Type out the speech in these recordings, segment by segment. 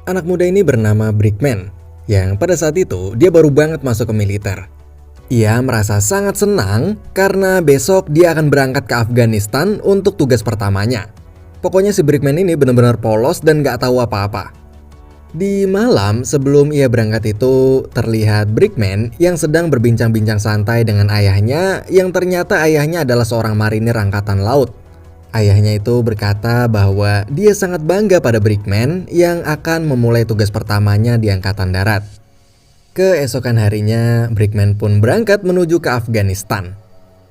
Anak muda ini bernama Brickman, yang pada saat itu dia baru banget masuk ke militer. Ia merasa sangat senang karena besok dia akan berangkat ke Afghanistan untuk tugas pertamanya. Pokoknya si Brickman ini benar-benar polos dan gak tahu apa-apa. Di malam sebelum ia berangkat itu, terlihat Brickman yang sedang berbincang-bincang santai dengan ayahnya, yang ternyata ayahnya adalah seorang marinir angkatan laut. Ayahnya itu berkata bahwa dia sangat bangga pada Brickman yang akan memulai tugas pertamanya di Angkatan Darat. Keesokan harinya, Brickman pun berangkat menuju ke Afghanistan.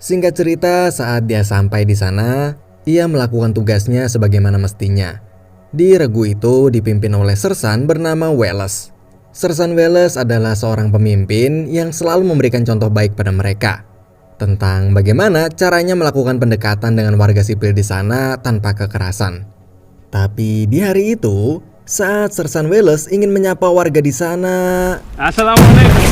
Singkat cerita, saat dia sampai di sana, ia melakukan tugasnya sebagaimana mestinya. Di regu itu dipimpin oleh sersan bernama Wallace. Sersan Wallace adalah seorang pemimpin yang selalu memberikan contoh baik pada mereka tentang bagaimana caranya melakukan pendekatan dengan warga sipil di sana tanpa kekerasan. Tapi di hari itu, saat Sersan Wallace ingin menyapa warga di sana, Assalamualaikum.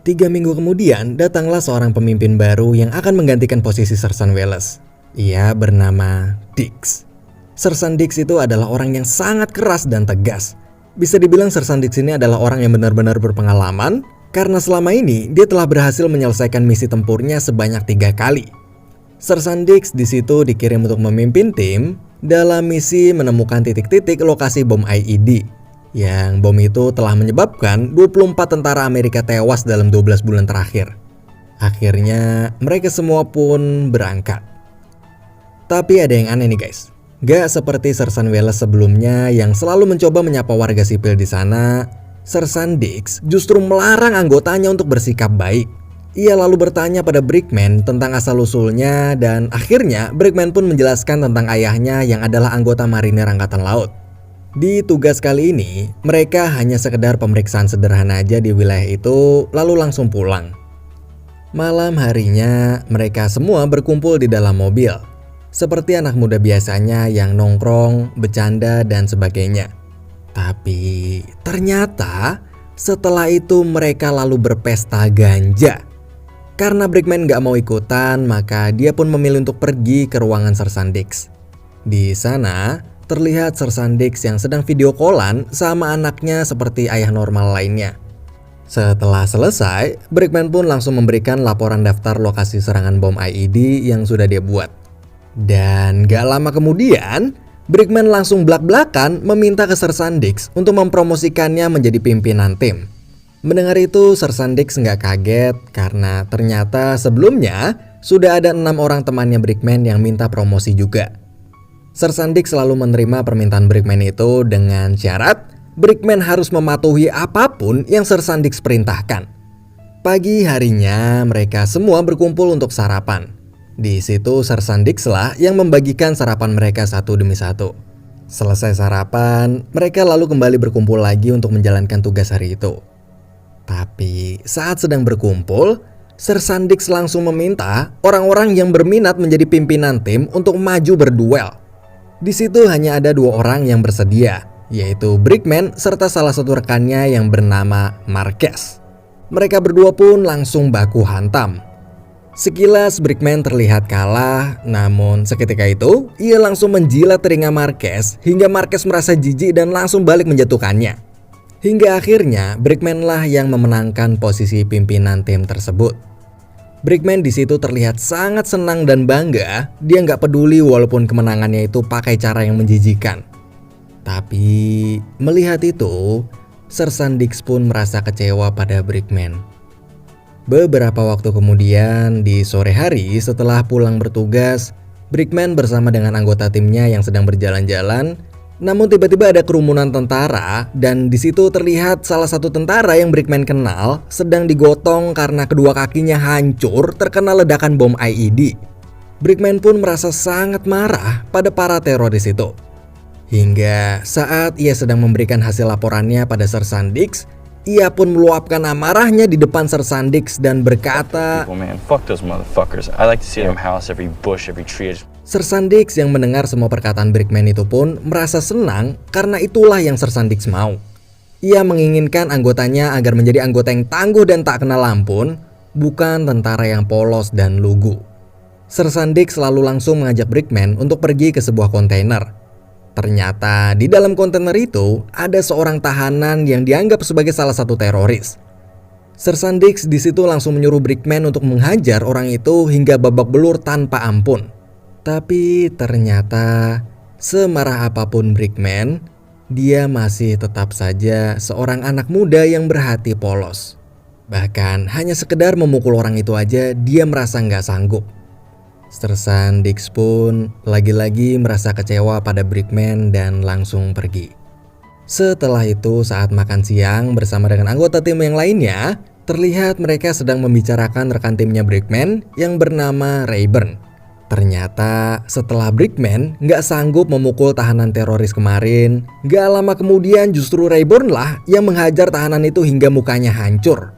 3 minggu kemudian datanglah seorang pemimpin baru yang akan menggantikan posisi Sersan Wallace. Ia bernama Dix. Sersan Dix itu adalah orang yang sangat keras dan tegas. Bisa dibilang Sersan Dix ini adalah orang yang benar-benar berpengalaman karena selama ini dia telah berhasil menyelesaikan misi tempurnya sebanyak 3 kali. Sersan Dix di situ dikirim untuk memimpin tim dalam misi menemukan titik-titik lokasi bom IED, yang bom itu telah menyebabkan 24 tentara Amerika tewas dalam 12 bulan terakhir. Akhirnya mereka semua pun berangkat. Tapi ada yang aneh nih guys. Gak seperti Sersan Wallace sebelumnya yang selalu mencoba menyapa warga sipil di sana, Sersan Dix justru melarang anggotanya untuk bersikap baik. Ia lalu bertanya pada Brickman tentang asal-usulnya dan akhirnya Brickman pun menjelaskan tentang ayahnya yang adalah anggota marinir angkatan laut. Di tugas kali ini, mereka hanya sekedar pemeriksaan sederhana aja di wilayah itu lalu langsung pulang. Malam harinya, mereka semua berkumpul di dalam mobil. Seperti anak muda biasanya yang nongkrong, bercanda, dan sebagainya. Tapi ternyata setelah itu mereka lalu berpesta ganja. Karena Brickman gak mau ikutan, maka dia pun memilih untuk pergi ke ruangan Sersan Dix. Di sana terlihat Sersan Dix yang sedang video callan sama anaknya seperti ayah normal lainnya. Setelah selesai, Brickman pun langsung memberikan laporan daftar lokasi serangan bom IED yang sudah dia buat. Dan gak lama kemudian, Brickman langsung blak-blakan meminta ke Sersan Dix untuk mempromosikannya menjadi pimpinan tim. Mendengar itu, Sersan Dix nggak kaget karena ternyata sebelumnya sudah ada 6 orang temannya Brickman yang minta promosi juga. Sersan Dix selalu menerima permintaan Brickman itu dengan syarat Brickman harus mematuhi apapun yang Sersan Dix perintahkan. Pagi harinya, mereka semua berkumpul untuk sarapan. Di situ Sersan Dix lah yang membagikan sarapan mereka satu demi satu. Selesai sarapan, mereka lalu kembali berkumpul lagi untuk menjalankan tugas hari itu. Tapi saat sedang berkumpul, Sersan Dix langsung meminta orang-orang yang berminat menjadi pimpinan tim untuk maju berduel. Di situ hanya ada 2 orang yang bersedia, yaitu Brickman serta salah satu rekannya yang bernama Marquez. Mereka berdua pun langsung baku hantam. Sekilas Brickman terlihat kalah, namun seketika itu ia langsung menjilat telinga Marquez hingga Marquez merasa jijik dan langsung balik menjatuhkannya. Hingga akhirnya Brickman lah yang memenangkan posisi pimpinan tim tersebut. Brickman di situ terlihat sangat senang dan bangga. Dia nggak peduli walaupun kemenangannya itu pakai cara yang menjijikan. Tapi melihat itu, Sersan Dix pun merasa kecewa pada Brickman. Beberapa waktu kemudian, di sore hari setelah pulang bertugas, Brickman bersama dengan anggota timnya yang sedang berjalan-jalan. Namun tiba-tiba ada kerumunan tentara dan di situ terlihat salah satu tentara yang Brickman kenal sedang digotong karena kedua kakinya hancur terkena ledakan bom IED. Brickman pun merasa sangat marah pada para teroris itu. Hingga saat ia sedang memberikan hasil laporannya pada Sersan Dix, ia pun meluapkan amarahnya di depan Sersan Dix dan berkata, Sersan Dix yang mendengar semua perkataan Brickman itu pun merasa senang karena itulah yang Sersan Dix mau. Ia menginginkan anggotanya agar menjadi anggota yang tangguh dan tak kenal ampun, bukan tentara yang polos dan lugu. Sersan Dix lalu langsung mengajak Brickman untuk pergi ke sebuah kontainer. Ternyata di dalam kontainer itu ada seorang tahanan yang dianggap sebagai salah satu teroris. Sersan Dix di situ langsung menyuruh Brickman untuk menghajar orang itu hingga babak belur tanpa ampun. Tapi ternyata semarah apapun Brickman, dia masih tetap saja seorang anak muda yang berhati polos. Bahkan hanya sekedar memukul orang itu aja dia merasa nggak sanggup. Sersan Dix pun lagi-lagi merasa kecewa pada Brickman dan langsung pergi. Setelah itu saat makan siang bersama dengan anggota tim yang lainnya, terlihat mereka sedang membicarakan rekan timnya Brickman yang bernama Rayburn. Ternyata setelah Brickman nggak sanggup memukul tahanan teroris kemarin, nggak lama kemudian justru Rayburn lah yang menghajar tahanan itu hingga mukanya hancur.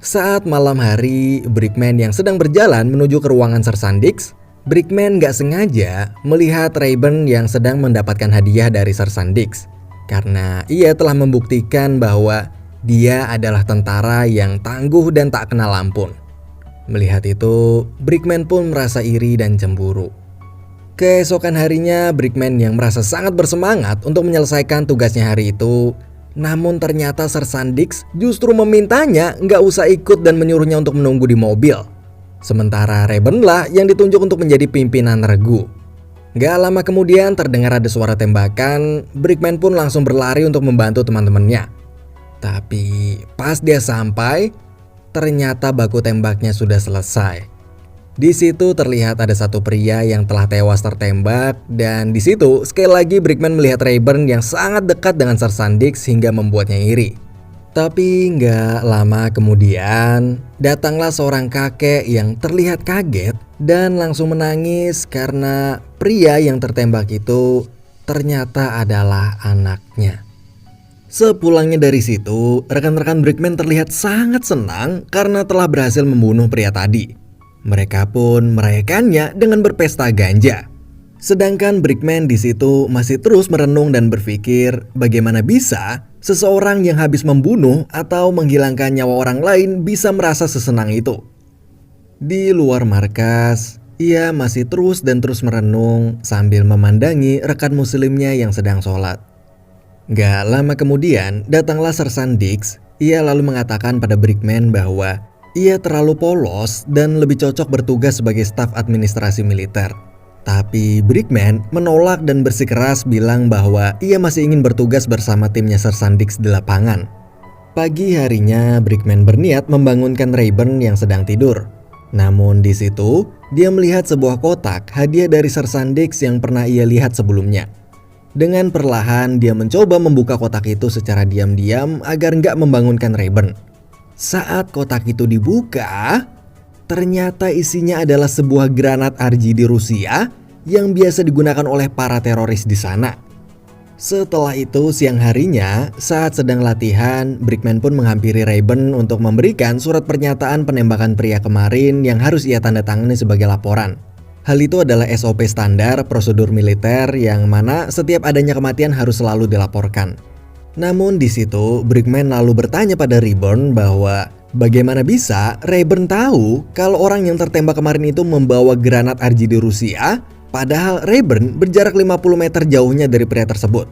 Saat malam hari, Brickman yang sedang berjalan menuju ke ruangan Sersan Dix, Brickman gak sengaja melihat Rayburn yang sedang mendapatkan hadiah dari Sersan Dix. Karena ia telah membuktikan bahwa dia adalah tentara yang tangguh dan tak kenal ampun. Melihat itu, Brickman pun merasa iri dan cemburu. Keesokan harinya, Brickman yang merasa sangat bersemangat untuk menyelesaikan tugasnya hari itu, namun ternyata Sersan Dix justru memintanya nggak usah ikut dan menyuruhnya untuk menunggu di mobil. Sementara Rayburn lah yang ditunjuk untuk menjadi pimpinan regu. Nggak lama kemudian terdengar ada suara tembakan, Brickman pun langsung berlari untuk membantu teman-temannya. Tapi pas dia sampai, ternyata baku tembaknya sudah selesai. Di situ terlihat ada satu pria yang telah tewas tertembak dan di situ sekali lagi Brickman melihat Rayburn yang sangat dekat dengan Sersan Dix hingga membuatnya iri. Tapi nggak lama kemudian datanglah seorang kakek yang terlihat kaget dan langsung menangis karena pria yang tertembak itu ternyata adalah anaknya. Sepulangnya dari situ, rekan-rekan Brickman terlihat sangat senang karena telah berhasil membunuh pria tadi. Mereka pun merayakannya dengan berpesta ganja. Sedangkan Brickman di situ masih terus merenung dan berpikir bagaimana bisa seseorang yang habis membunuh atau menghilangkan nyawa orang lain bisa merasa sesenang itu. Di luar markas, ia masih terus merenung sambil memandangi rekan muslimnya yang sedang sholat. Gak lama kemudian datanglah Sersan Dix. Ia lalu mengatakan pada Brickman bahwa ia terlalu polos dan lebih cocok bertugas sebagai staf administrasi militer. Tapi Brickman menolak dan bersikeras bilang bahwa ia masih ingin bertugas bersama timnya Sersan Dix di lapangan. Pagi harinya Brickman berniat membangunkan Rayburn yang sedang tidur. Namun di situ dia melihat sebuah kotak hadiah dari Sersan Dix yang pernah ia lihat sebelumnya. Dengan perlahan dia mencoba membuka kotak itu secara diam-diam agar nggak membangunkan Rayburn. Saat kotak itu dibuka, ternyata isinya adalah sebuah granat RGD Rusia yang biasa digunakan oleh para teroris di sana. Setelah itu siang harinya, saat sedang latihan, Brickman pun menghampiri Rayburn untuk memberikan surat pernyataan penembakan pria kemarin yang harus ia tanda tangani sebagai laporan. Hal itu adalah SOP standar prosedur militer yang mana setiap adanya kematian harus selalu dilaporkan. Namun di situ Brickman lalu bertanya pada Rayburn bahwa bagaimana bisa Rayburn tahu kalau orang yang tertembak kemarin itu membawa granat RGD Rusia, padahal Rayburn berjarak 50 meter jauhnya dari pria tersebut.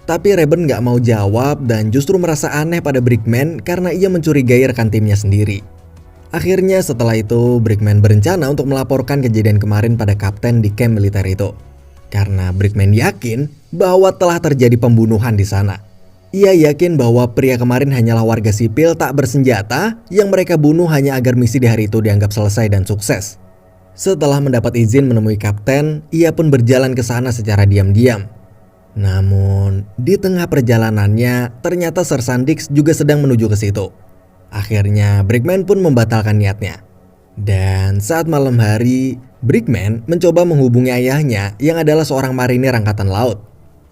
Tapi Rayburn gak mau jawab dan justru merasa aneh pada Brickman karena ia mencurigai rekan timnya sendiri. Akhirnya setelah itu Brickman berencana untuk melaporkan kejadian kemarin pada kapten di camp militer itu. Karena Brickman yakin bahwa telah terjadi pembunuhan di sana. Ia yakin bahwa pria kemarin hanyalah warga sipil tak bersenjata yang mereka bunuh hanya agar misi di hari itu dianggap selesai dan sukses. Setelah mendapat izin menemui kapten, ia pun berjalan ke sana secara diam-diam. Namun, di tengah perjalanannya, ternyata Sir Sandix juga sedang menuju ke situ. Akhirnya, Brickman pun membatalkan niatnya. Dan saat malam hari, Brickman mencoba menghubungi ayahnya yang adalah seorang marinir angkatan laut.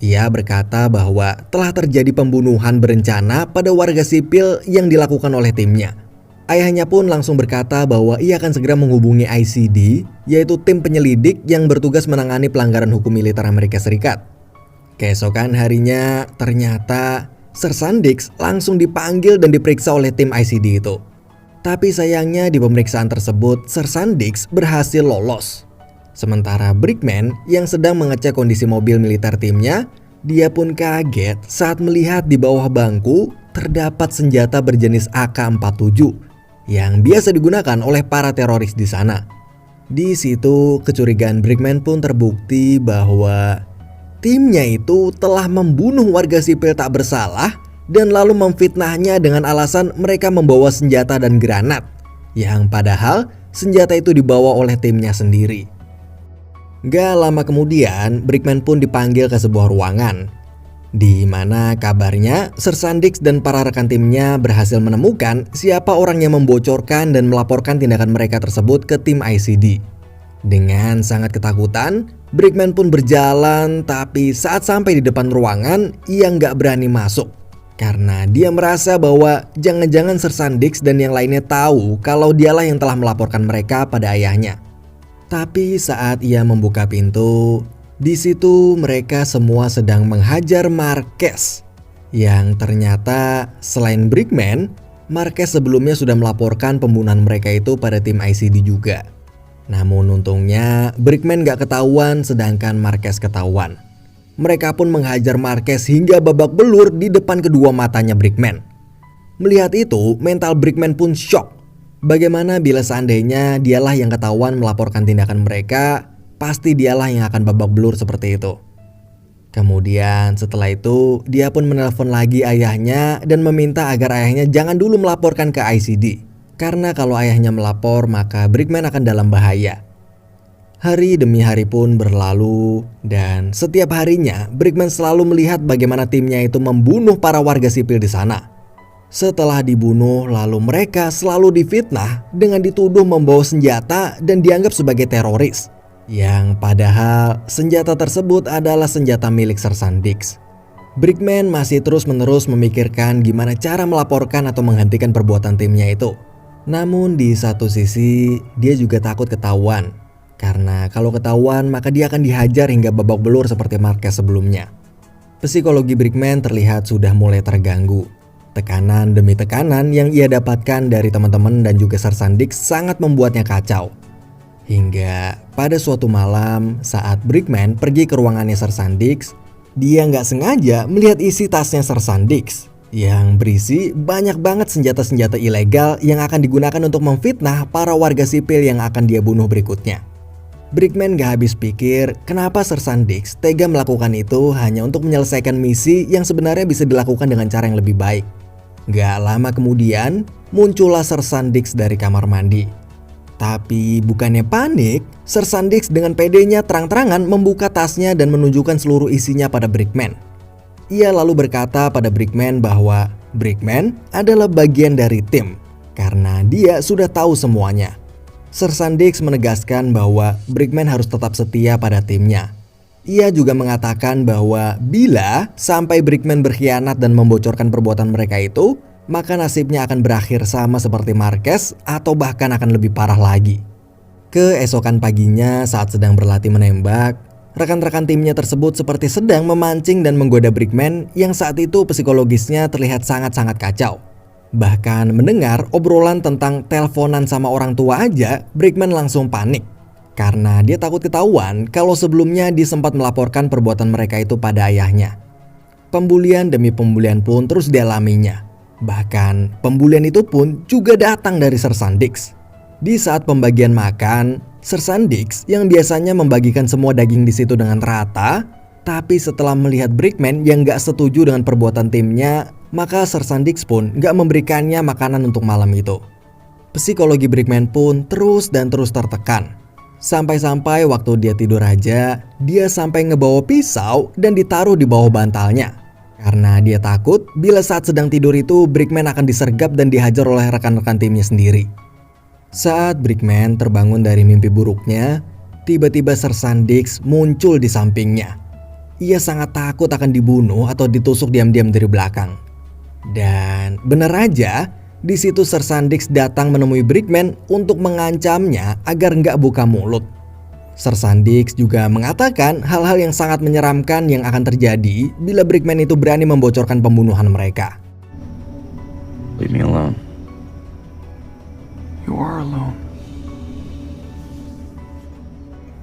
Ia berkata bahwa telah terjadi pembunuhan berencana pada warga sipil yang dilakukan oleh timnya. Ayahnya pun langsung berkata bahwa ia akan segera menghubungi ICD, yaitu tim penyelidik yang bertugas menangani pelanggaran hukum militer Amerika Serikat. Keesokan harinya, ternyata Sir Sandix langsung dipanggil dan diperiksa oleh tim ICD itu. Tapi sayangnya di pemeriksaan tersebut, Sir Sandix berhasil lolos. Sementara Brickman yang sedang mengecek kondisi mobil militer timnya, dia pun kaget saat melihat di bawah bangku terdapat senjata berjenis AK-47 yang biasa digunakan oleh para teroris di sana. Di situ kecurigaan Brickman pun terbukti bahwa timnya itu telah membunuh warga sipil tak bersalah dan lalu memfitnahnya dengan alasan mereka membawa senjata dan granat, yang padahal senjata itu dibawa oleh timnya sendiri. Gak lama kemudian, Brickman pun dipanggil ke sebuah ruangan, di mana kabarnya Sir Sandix dan para rekan timnya berhasil menemukan siapa orang yang membocorkan dan melaporkan tindakan mereka tersebut ke tim ICD. Dengan sangat ketakutan, Brickman pun berjalan, tapi saat sampai di depan ruangan, ia nggak berani masuk. Karena dia merasa bahwa jangan-jangan Sir Sandix dan yang lainnya tahu kalau dialah yang telah melaporkan mereka pada ayahnya. Tapi saat ia membuka pintu, di situ mereka semua sedang menghajar Marquez. Yang ternyata selain Brickman, Marquez sebelumnya sudah melaporkan pembunuhan mereka itu pada tim ICD juga. Namun untungnya Brickman gak ketahuan sedangkan Marquez ketahuan. Mereka pun menghajar Marquez hingga babak belur di depan kedua matanya Brickman. Melihat itu, mental Brickman pun shock. Bagaimana bila seandainya dialah yang ketahuan melaporkan tindakan mereka, pasti dialah yang akan babak belur seperti itu. Kemudian setelah itu, dia pun menelpon lagi ayahnya dan meminta agar ayahnya jangan dulu melaporkan ke ICD. Karena kalau ayahnya melapor, maka Brickman akan dalam bahaya. Hari demi hari pun berlalu, dan setiap harinya Brickman selalu melihat bagaimana timnya itu membunuh para warga sipil di sana. Setelah dibunuh, lalu mereka selalu difitnah dengan dituduh membawa senjata dan dianggap sebagai teroris. Yang padahal senjata tersebut adalah senjata milik Sir Sandix. Brickman masih terus-menerus memikirkan gimana cara melaporkan atau menghentikan perbuatan timnya itu. Namun di satu sisi dia juga takut ketahuan, karena kalau ketahuan maka dia akan dihajar hingga babak belur seperti Marquez sebelumnya. Psikologi Brickman terlihat sudah mulai terganggu. Tekanan demi tekanan yang ia dapatkan dari teman-teman dan juga Sir Sandix sangat membuatnya kacau. Hingga pada suatu malam saat Brickman pergi ke ruangannya Sir Sandix, dia nggak sengaja melihat isi tasnya Sir Sandix yang berisi banyak banget senjata-senjata ilegal yang akan digunakan untuk memfitnah para warga sipil yang akan dia bunuh berikutnya. Brickman gak habis pikir kenapa Sir Sandix tega melakukan itu hanya untuk menyelesaikan misi yang sebenarnya bisa dilakukan dengan cara yang lebih baik. Gak lama kemudian muncullah Sir Sandix dari kamar mandi. Tapi bukannya panik, Sir Sandix dengan pedenya terang-terangan membuka tasnya dan menunjukkan seluruh isinya pada Brickman. Ia lalu berkata pada Brickman bahwa Brickman adalah bagian dari tim karena dia sudah tahu semuanya. Sir Sandix menegaskan bahwa Brickman harus tetap setia pada timnya. Ia juga mengatakan bahwa bila sampai Brickman berkhianat dan membocorkan perbuatan mereka itu, maka nasibnya akan berakhir sama seperti Marquez atau bahkan akan lebih parah lagi. Keesokan paginya saat sedang berlatih menembak, rekan-rekan timnya tersebut seperti sedang memancing dan menggoda Brickman yang saat itu psikologisnya terlihat sangat-sangat kacau. Bahkan mendengar obrolan tentang teleponan sama orang tua aja, Brickman langsung panik. Karena dia takut ketahuan kalau sebelumnya dia sempat melaporkan perbuatan mereka itu pada ayahnya. pembulian demi pembulian pun terus dialaminya. Bahkan pembulian itu pun juga datang dari Sersan Dix. Di saat pembagian makan, Sersan Dix yang biasanya membagikan semua daging di situ dengan rata, tapi setelah melihat Brickman yang gak setuju dengan perbuatan timnya, maka Sersan Dix pun gak memberikannya makanan untuk malam itu. Psikologi Brickman pun terus dan terus tertekan. Sampai-sampai waktu dia tidur aja, dia sampai ngebawa pisau dan ditaruh di bawah bantalnya. Karena dia takut bila saat sedang tidur itu Brickman akan disergap dan dihajar oleh rekan-rekan timnya sendiri. Saat Brickman terbangun dari mimpi buruknya, tiba-tiba Sersan Dix muncul di sampingnya. Ia sangat takut akan dibunuh atau ditusuk diam-diam dari belakang. Dan benar aja, di situ Sersan Dix datang menemui Brickman untuk mengancamnya agar nggak buka mulut. Sersan Dix juga mengatakan hal-hal yang sangat menyeramkan yang akan terjadi bila Brickman itu berani membocorkan pembunuhan mereka. Leave me alone. You are alone.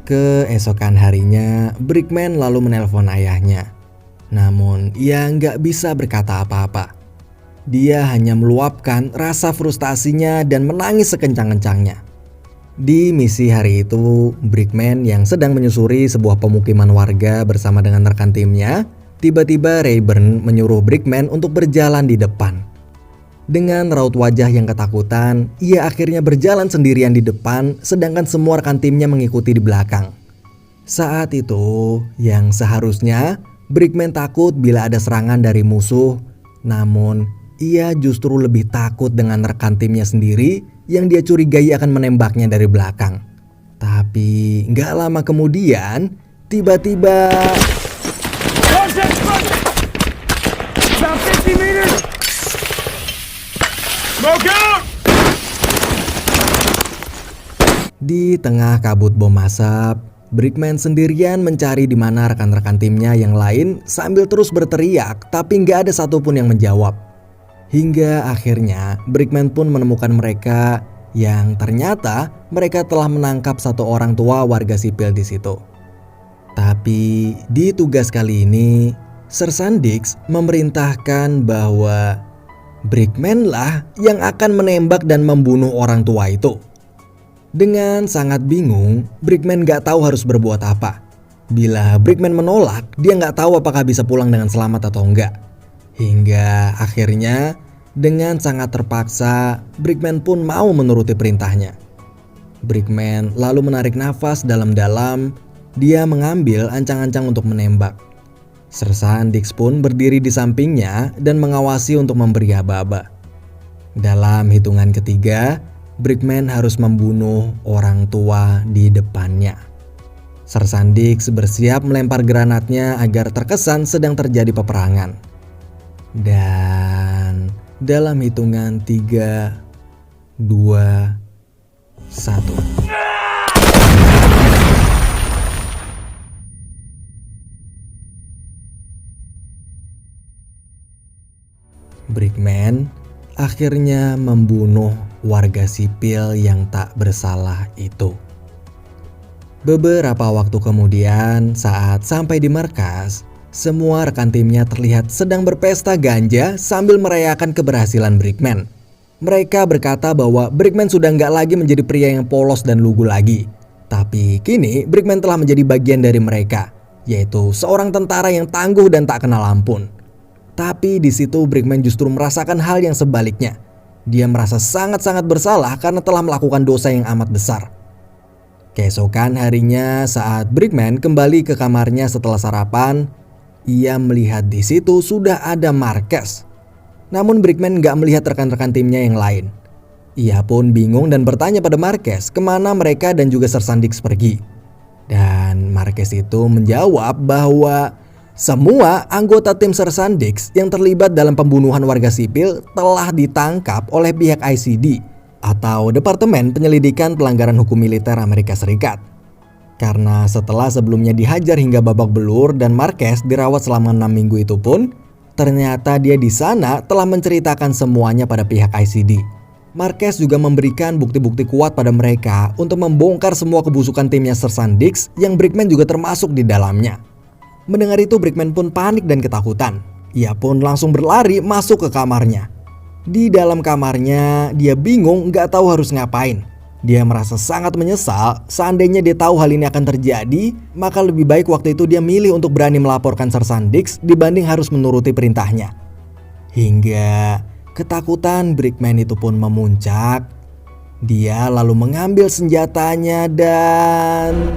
Keesokan harinya, Brickman lalu menelpon ayahnya. Namun, ia nggak bisa berkata apa-apa. Dia hanya meluapkan rasa frustasinya dan menangis sekencang-kencangnya. Di misi hari itu, Brickman yang sedang menyusuri sebuah pemukiman warga bersama dengan rekan timnya, tiba-tiba Rayburn menyuruh Brickman untuk berjalan di depan. Dengan raut wajah yang ketakutan, ia akhirnya berjalan sendirian di depan, sedangkan semua rekan timnya mengikuti di belakang. Saat itu, yang seharusnya Brickman takut bila ada serangan dari musuh, namun ia justru lebih takut dengan rekan timnya sendiri yang dia curigai akan menembaknya dari belakang. Tapi gak lama kemudian, tiba-tiba di tengah kabut bom asap, Brickman sendirian mencari di mana rekan-rekan timnya yang lain sambil terus berteriak, tapi gak ada satupun yang menjawab. Hingga akhirnya Brickman pun menemukan mereka yang ternyata mereka telah menangkap satu orang tua warga sipil di situ. Tapi di tugas kali ini, Sersan Dix memerintahkan bahwa Brickman lah yang akan menembak dan membunuh orang tua itu. Dengan sangat bingung, Brickman gak tahu harus berbuat apa. Bila Brickman menolak, dia gak tahu apakah bisa pulang dengan selamat atau enggak. Hingga akhirnya dengan sangat terpaksa Brickman pun mau menuruti perintahnya. Brickman lalu menarik nafas dalam-dalam. Dia mengambil ancang-ancang untuk menembak. Sersan Dix pun berdiri di sampingnya dan mengawasi untuk memberi aba-aba. Dalam hitungan ketiga, Brickman harus membunuh orang tua di depannya. Sersan Dix bersiap melempar granatnya agar terkesan sedang terjadi peperangan. Dan dalam hitungan 3, 2, 1. Brickman akhirnya membunuh warga sipil yang tak bersalah itu. Beberapa waktu kemudian, saat sampai di markas, semua rekan timnya terlihat sedang berpesta ganja sambil merayakan keberhasilan Brickman. Mereka berkata bahwa Brickman sudah nggak lagi menjadi pria yang polos dan lugu lagi. Tapi kini Brickman telah menjadi bagian dari mereka, yaitu seorang tentara yang tangguh dan tak kenal ampun. Tapi di situ Brickman justru merasakan hal yang sebaliknya. Dia merasa sangat-sangat bersalah karena telah melakukan dosa yang amat besar. Keesokan harinya saat Brickman kembali ke kamarnya setelah sarapan, ia melihat di situ sudah ada Marquez. Namun Brickman gak melihat rekan-rekan timnya yang lain. Ia pun bingung dan bertanya pada Marquez kemana mereka dan juga Sersan Dix pergi. Dan Marquez itu menjawab bahwa semua anggota tim Sersan Dix yang terlibat dalam pembunuhan warga sipil telah ditangkap oleh pihak ICD atau Departemen Penyelidikan Pelanggaran Hukum Militer Amerika Serikat. Karena setelah sebelumnya dihajar hingga babak belur dan Marquez dirawat selama 6 minggu itu pun, ternyata dia di sana telah menceritakan semuanya pada pihak ICD. Marquez juga memberikan bukti-bukti kuat pada mereka untuk membongkar semua kebusukan timnya Sersan Dix yang Brickman juga termasuk di dalamnya. Mendengar itu Brickman pun panik dan ketakutan. Ia pun langsung berlari masuk ke kamarnya. Di dalam kamarnya, dia bingung gak tahu harus ngapain. Dia merasa sangat menyesal. Seandainya dia tahu hal ini akan terjadi, maka lebih baik waktu itu dia milih untuk berani melaporkan Sersan Dix dibanding harus menuruti perintahnya. Hingga ketakutan Brickman itu pun memuncak. Dia lalu mengambil senjatanya dan...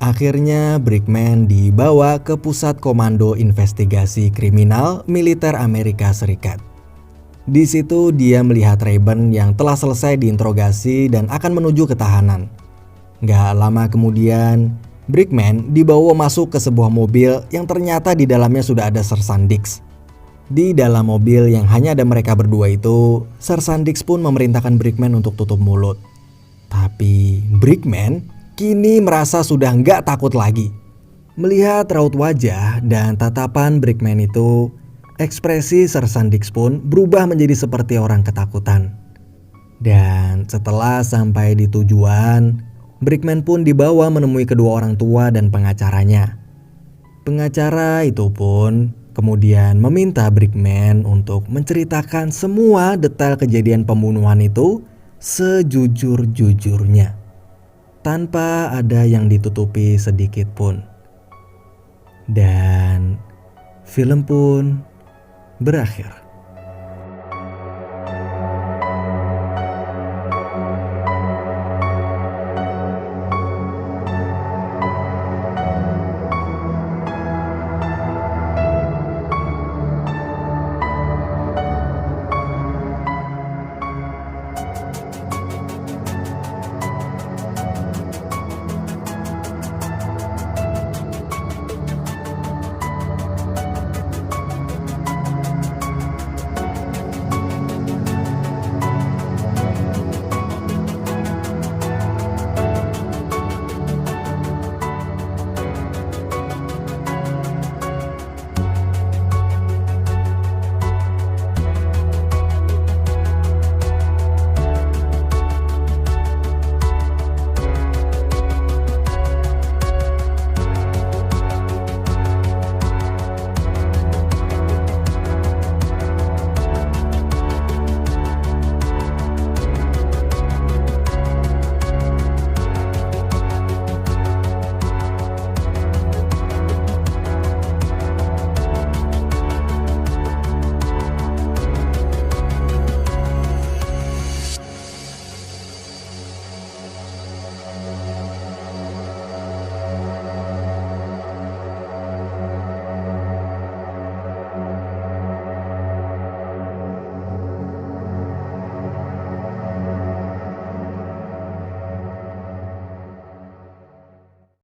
Akhirnya Brickman dibawa ke Pusat Komando Investigasi Kriminal Militer Amerika Serikat. Di situ dia melihat Rayburn yang telah selesai diinterogasi dan akan menuju ke tahanan. Gak lama kemudian, Brickman dibawa masuk ke sebuah mobil yang ternyata di dalamnya sudah ada Sersan Dix. Di dalam mobil yang hanya ada mereka berdua itu, Sersan Dix pun memerintahkan Brickman untuk tutup mulut. Tapi Brickman kini merasa sudah nggak takut lagi. Melihat raut wajah dan tatapan Brickman itu, ekspresi Sersan Dix pun berubah menjadi seperti orang ketakutan. Dan setelah sampai di tujuan, Brickman pun dibawa menemui kedua orang tua dan pengacaranya. Pengacara itu pun kemudian meminta Brickman untuk menceritakan semua detail kejadian pembunuhan itu sejujur-jujurnya, tanpa ada yang ditutupi sedikit pun. Dan film pun berakhir.